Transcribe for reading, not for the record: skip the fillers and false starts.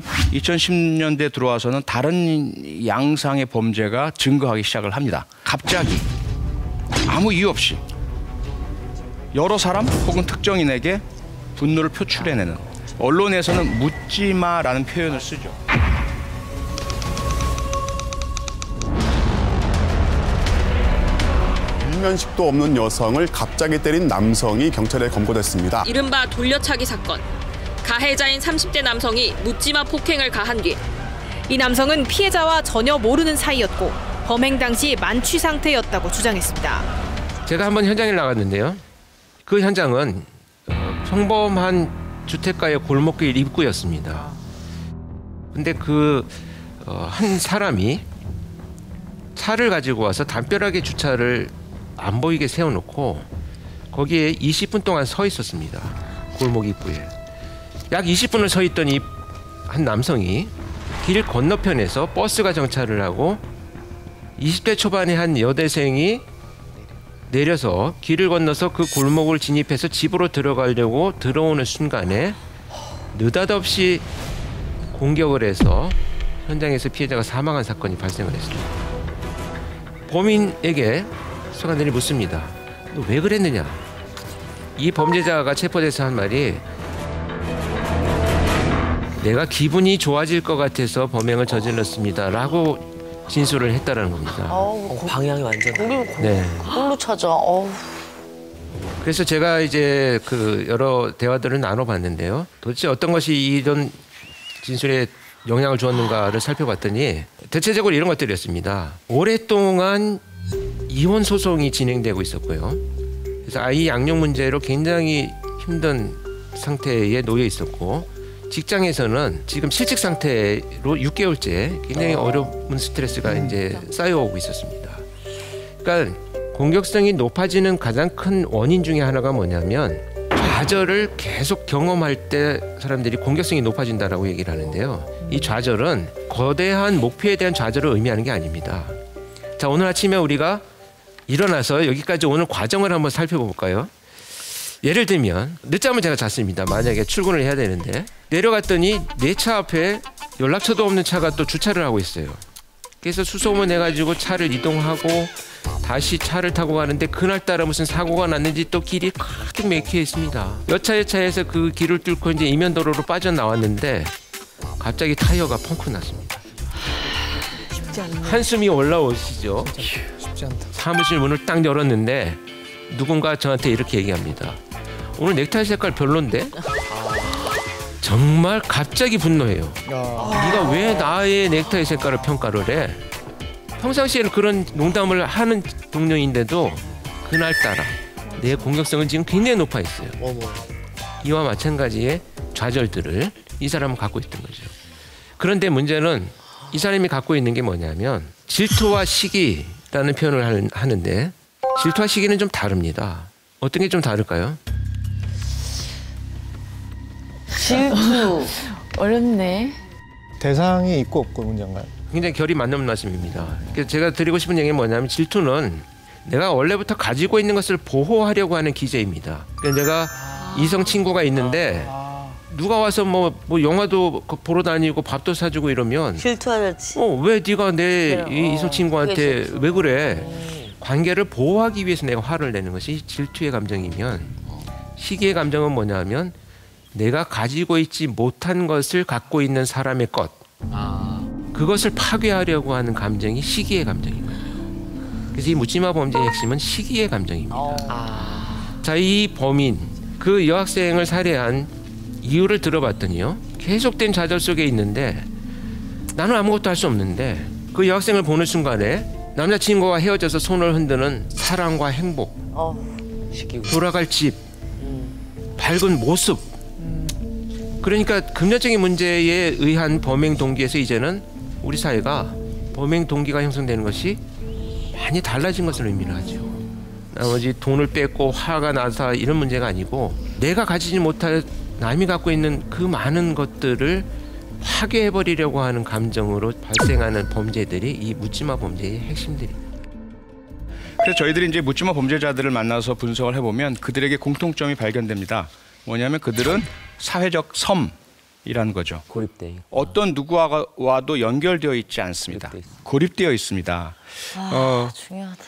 2010년대 들어와서는 다른 양상의 범죄가 증가하기 시작을 합니다. 갑자기 아무 이유 없이 여러 사람 혹은 특정인에게 분노를 표출해내는, 언론에서는 묻지마라는 표현을 쓰죠. 일면식도 없는 여성을 갑자기 때린 남성이 경찰에 검거됐습니다. 이른바 돌려차기 사건. 가해자인 30대 남성이 묻지마 폭행을 가한 뒤 이 남성은 피해자와 전혀 모르는 사이였고 범행 당시 만취 상태였다고 주장했습니다. 제가 한번 현장에 나갔는데요. 그 현장은 평범한 주택가의 골목길 입구였습니다. 근데 한 사람이 차를 가지고 와서 담벼락에 주차를 안 보이게 세워놓고 거기에 20분 동안 서 있었습니다. 골목 입구에. 약 20분을 서 있던 이 한 남성이 길 건너편에서 버스가 정차를 하고 20대 초반의 한 여대생이 내려서 길을 건너서 그 골목을 진입해서 집으로 들어가려고 들어오는 순간에 느닷없이 공격을 해서 현장에서 피해자가 사망한 사건이 발생을 했습니다. 범인에게 수사관들이 묻습니다. 너 왜 그랬느냐? 이 범죄자가 체포돼서 한 말이 내가 기분이 좋아질 것 같아서 범행을 저질렀습니다 라고 진술을 했다는 겁니다. 방향이 완전. 네. 홀로 찾아. 그래서 제가 이제 여러 대화들을 나눠봤는데요. 도대체 어떤 것이 이런 진술에 영향을 주었는가를 살펴봤더니 대체적으로 이런 것들이었습니다. 오랫동안 이혼 소송이 진행되고 있었고요. 그래서 아이 양육 문제로 굉장히 힘든 상태에 놓여 있었고, 직장에서는 지금 실직 상태로 6개월째 굉장히 어려운 스트레스가 이제 쌓여오고 있었습니다. 그러니까 공격성이 높아지는 가장 큰 원인 중에 하나가 뭐냐면 좌절을 계속 경험할 때 사람들이 공격성이 높아진다라고 얘기를 하는데요. 이 좌절은 거대한 목표에 대한 좌절을 의미하는 게 아닙니다. 자, 오늘 아침에 우리가 일어나서 여기까지 오는 과정을 한번 살펴볼까요? 예를 들면 늦잠을 제가 잤습니다. 만약에 출근을 해야 되는데 내려갔더니 내 차 앞에 연락처도 없는 차가 또 주차를 하고 있어요. 그래서 수소문 해가지고 차를 이동하고 다시 차를 타고 가는데 그날따라 무슨 사고가 났는지 또 길이 가득 막혀 있습니다. 여차여차해서 그 길을 뚫고 이제 이면도로로 빠져나왔는데 갑자기 타이어가 펑크 났습니다. 한숨이 올라오시죠. 쉽지 않다. 사무실 문을 딱 열었는데 누군가 저한테 이렇게 얘기합니다. 오늘 넥타이 색깔 별론데? 정말 갑자기 분노해요. 네가 왜 나의 넥타이 색깔을 평가를 해? 평상시에는 그런 농담을 하는 동료인데도 그날따라 내 공격성은 지금 굉장히 높아 있어요. 이와 마찬가지의 좌절들을 이 사람은 갖고 있던 거죠. 그런데 문제는 이 사람이 갖고 있는 게 뭐냐면 질투와 시기라는 표현을 하는데 질투와 시기는 좀 다릅니다. 어떤 게 좀 다를까요? 질투. 어렵네. 대상이 있고 없고 문제인가요? 굉장히 결이 맞는 말씀입니다. 그래서 제가 드리고 싶은 얘기는 뭐냐면 질투는 내가 원래부터 가지고 있는 것을 보호하려고 하는 기제입니다. 그러니까 내가 이성 친구가 있는데 누가 와서 뭐 영화도 보러 다니고 밥도 사주고 이러면 질투하지. 왜 네가 내 이성 친구한테 왜 그래? 관계를 보호하기 위해서 내가 화를 내는 것이 질투의 감정이면 시기의 감정은 뭐냐면 내가 가지고 있지 못한 것을 갖고 있는 사람의 것, 그것을 파괴하려고 하는 감정이 시기의 감정이거든요. 그래서 이 묻지마 범죄의 핵심은 시기의 감정입니다. 자, 이 범인, 그 여학생을 살해한 이유를 들어봤더니요, 계속된 좌절 속에 있는데 나는 아무것도 할 수 없는데 그 여학생을 보는 순간에 남자친구와 헤어져서 손을 흔드는 사랑과 행복, 돌아갈 집, 밝은 모습. 그러니까 금전적인 문제에 의한 범행 동기에서 이제는 우리 사회가 범행 동기가 형성되는 것이 많이 달라진 것을 의미를 하죠. 나머지 돈을 뺏고 화가 나서 이런 문제가 아니고 내가 가지지 못할 남이 갖고 있는 그 많은 것들을 파괴해버리려고 하는 감정으로 발생하는 범죄들이 이 묻지마 범죄의 핵심들입니다. 그래서 저희들이 이제 묻지마 범죄자들을 만나서 분석을 해보면 그들에게 공통점이 발견됩니다. 뭐냐면 그들은 사회적 섬, 이라는 거죠. 고립돼. 어떤 누구와도 연결되어 있지 않습니다. 고립되어 있습니다. 중요하다.